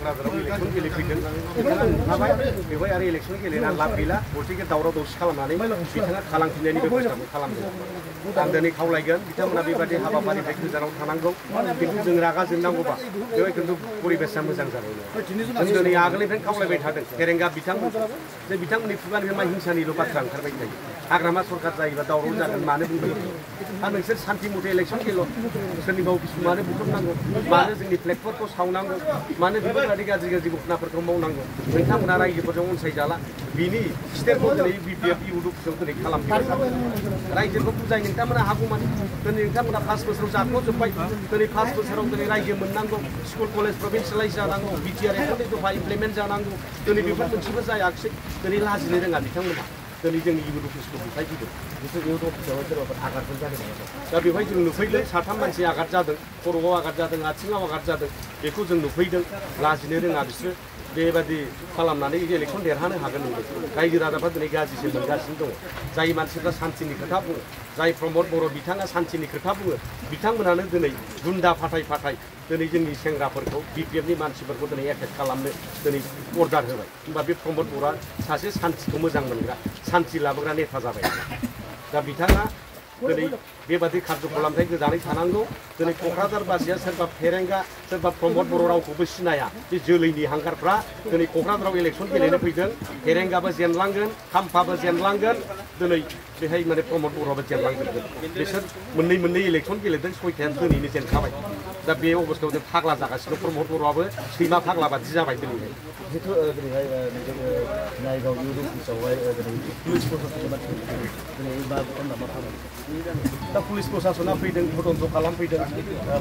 क'क्राझाराव इलेक्सन गेलेफैदों बिथाङा नुखाबाय बेवहाय आरो इलेक्सन गेलेना लाब गैला गतिके दावराव दावसि खालामनानै बिथाङा खालामफिननायनि बेबस्थाखौ खालामदों आं दिनै खावलायगोन बिथांमोना बेबादि हाबाफारिनिफ्राय गोजानाव थानांगौ खिन्थु जों रागा जोंनांगौबा बेवहाय खिन्थु परिबेसा मोजां जानाय नङा जों दिनै आगोलनिफ्रायनो खावलायबाय थादों फेरेंगा बिथांमोन जे बिथांमोननि खुगानिफ्राय मा हिंसानिल' बाथ्रा ओंखारबाय थायो हाग्रामा सरकार जायोबा दावराव जागोन मानो बुंदों आरो नोंसोर सान्थि मथे इलेक्सन गेल' सोरनिबा अफिसखौ मानो बुख्रुबनांगौ मानो जोंनि फ्लेगफोरखौ सावनांगौ मानो बेफोरबायदि गाज्रि गाज्रि घटनाफोरखौ मावनांगौ नोंथांमोना रायजोफोरजों अनसायजाला बिनि स्टेपखौ दिनै बिपिएफ इउडुखौ दिनै खालामफैबाय रायजोखौ बुजाय नोंथांमोना हागौमानि दिनै नोंथांमोना 5 बोसोराव जाख्ल'जोब्बाय दिनै 5 बोसोराव दिनै रायजो मोननांगौ स्कुल कलेज प्रभिन्सियेलाइज जानांगौ बिटिआर एकटनि दफा इमप्लिमेन्ट जानांगौ दिनै बेफोर मोनसेबो जायाखिसै दिनै लाजिनो रोङा बिथांमोना दिनै जोंनि इउड अफिसखौ बुफायफैदों बिसोर इउड अफिसाव सोरबाफोर आघातफोर जादों नामा दा बेवहाय जों नुफैदों 3 मानसि आघात जादों खर'आव आघात जादों आथिङाव आघात जादों बेखौ जों नुफैदों लाजिनो रोङा बिसोर बेबादि खालामनानै इलेक्सन देरहानो हागोन नोंसोर रायजो राजाफ्रा दिनै गाज्रिसो मोनगासिनो दङ जाय मानसिफ्रा सान्थिनि खोथा बुङो जाय प्रमद बर' बिथाङा सान्थिनि खोथा बुङो बिथांमोनानो दिनै गुन्दा फाथाय दिनै जोंनि सेंग्राफोरखौ बिपिएफनि मानसिफोरखौ दिनै एटेक खालामनो दिनै अर्डार होबाय होमबा बे प्रमद बर'आ सासे सान्थिखौ मोजां मोनग्रा सान्थि लाबोग्रा नेता जाबाय दा बिथाङा दिनै बेबादि खार्यकलामनिफ्राय गोजानै थानांगौ दिनै क'क्राझारबासिया सोरबा फेरेंगा सोरबा प्रमद बर' रावखौबो सिनाया बे जोलैनि हांगारफ्रा दिनै क'क्राझाराव इलेक्सन गेलेनो फैदों फेरेंगाबो जेनलांगोन खाम्फाबो जेनलांगोन दिनै बेहाय माने प्रमद बर'आबो जेनलांजोबगोन बिसोर मोननै इलेक्सन गेलेदों 6थायानो दिनैनो जेनखाबाय दा बे अबस्थायाव जों फाग्ला जागासिनो प्रमद बर'आबो सैमा फाग्ला बादि जाबाय दिनैहाय जिथु दिनैहाय नायगाव इउड अफिसावहाय पुलिस प्रशासननि मानसि दिनै मा खालामो दा पुलिस प्रशासना फैदों तदन्त खालामफैदों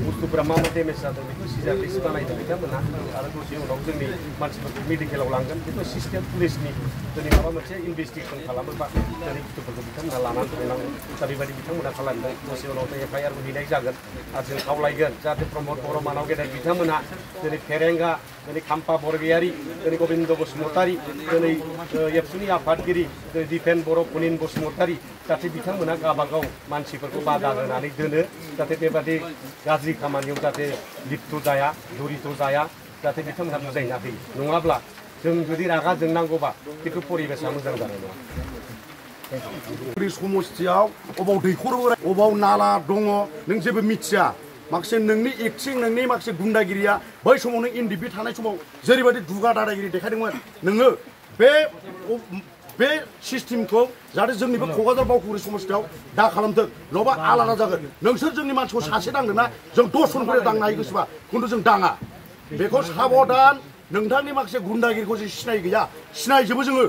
बुस्थुफोरा मा डेमेज जादों बेखौ सिजारलिस बानायदों बिथांमोना आरो दसे उनाव जोंनि मानसिफोरखौ मेडिकेलाव लांगोन बेखौ सिस्टेम पुलिसनि दिनै माबा मोनसे इनभेस्टिगेसन खालामोबा दिनै बुस्थुफोरखौ बिथांमोना लानानै थांनांगौ दा बेबायदि बिथांमोना खालामदों दसे उनाव FIR हैनाय जागोन आरो जों खावलायगोन जाहाथे प्रमद बर' मानाव गेदेर बिथांमोना दिनै फेरेंगा दिनै खाम्फा बरगयारि दिनै गबिन्द बसुमतारी दिनै एबसुनि आफादगिरि दिनै दिपेन बर' पुनिन बसुमतारी जाहाथे बिथांमोना गावबागाव मानसिफोरखौ बादा होनानै दोनो जाहाथे बेबादि गाज्रि खामानियाव जाहाथे लिप्त जाया जड़ित जाया जाहाथे बिथांमोना बुजायना होयो नङाब्ला जों जुदि रागा जोंनांगौबा खिन्थु परिबेसा मोजां जानाय नङा समस्थियाव अबाव दैखर अबाव नाला दङ नों जेबो मिथिया माखासे नोंनि एक्टिं नोंनि माखासे गुन्डागिरिया बै समाव नों एनडिपि थानाय समाव जेरैबायदि दुगा दादागिरि देखायदोंमोन नोङो बे सिस्टेमखौ जाहाथे जोंनि बे क'क्राझार बावखुंग्रि समस्थियाव दा खालामथों नङाबा आलादा जागोन नोंसोर जोंनि मानसिखौ सासे दांदोंना जों 10 जनखौ दांनो हायो गोसोबा खिन्थु जों दाङा बेखौ साबधान नोंथांनि माखासे गुन्डागिरिखौ जों सिनाय गैया सिनायजोबो जोङो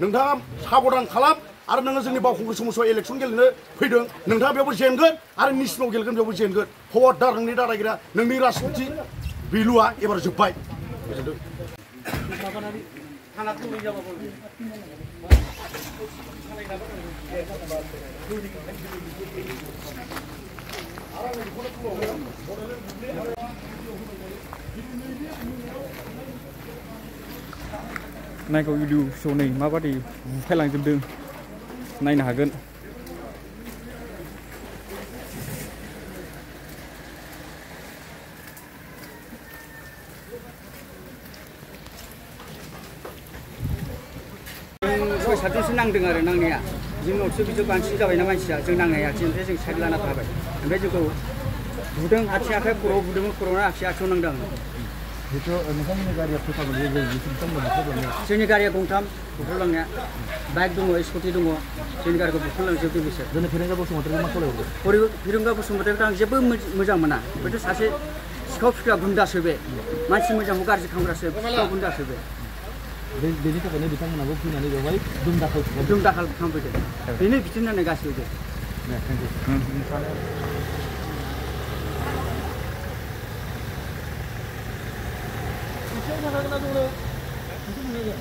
नोंथाङा साबधान खालाम आरो नोङो जोंनि बावखुंग्रि समस्थियाव इलेक्सन गेलेनो फैदों नोंथाङा बेयावबो जेनगोन आरो निसिनाव गेलेगोन बेयावबो जेनगोन खबरदार नोंनि दादागिरिया नोंनि राजनिति भेलुआ एबार जोब्बाय नायगाव भिडिअ श'व नै माबादि बुफायलांजोबदों नायनो हागोन सय सातजनसो नांदों आरो नांनाया जोंनावसो बिदियाव बांसिन जाबायना मानसिया जों नांनाया ओमफ्राय जों साइड लाना थाबाय ओमफ्राय जोंखौ बुदों आथिं आखाइ खर'आव बुदोंमोन खर'ना आथिङाव नांदों नोंथांमोननि गारिया फैखाबोनो जोंनि गारिया गंथाम बुख्रुबलांनाया बाइक दङ स्कुटि दङ जोंनि गारिखौ बुख्रुबलांजोबदों बिसोर दिनै फेरेंगा बसुमतारी मा खालामदों फेरेंगा बसुमतारीखौ आं जेबो मोजां मोना बेथ' सासे सिखाव फिग्रा गुन्दासो बे मानसि मोजांखौ गाज्रि खालामग्रासो सिखाव गुन्दासो बे बेनि थाखायनो बिथांमोनाबो फैनानै बेवहाय दुम दाखाल खालामफैदों बेनो बिथोन गासिबो थेंक इउ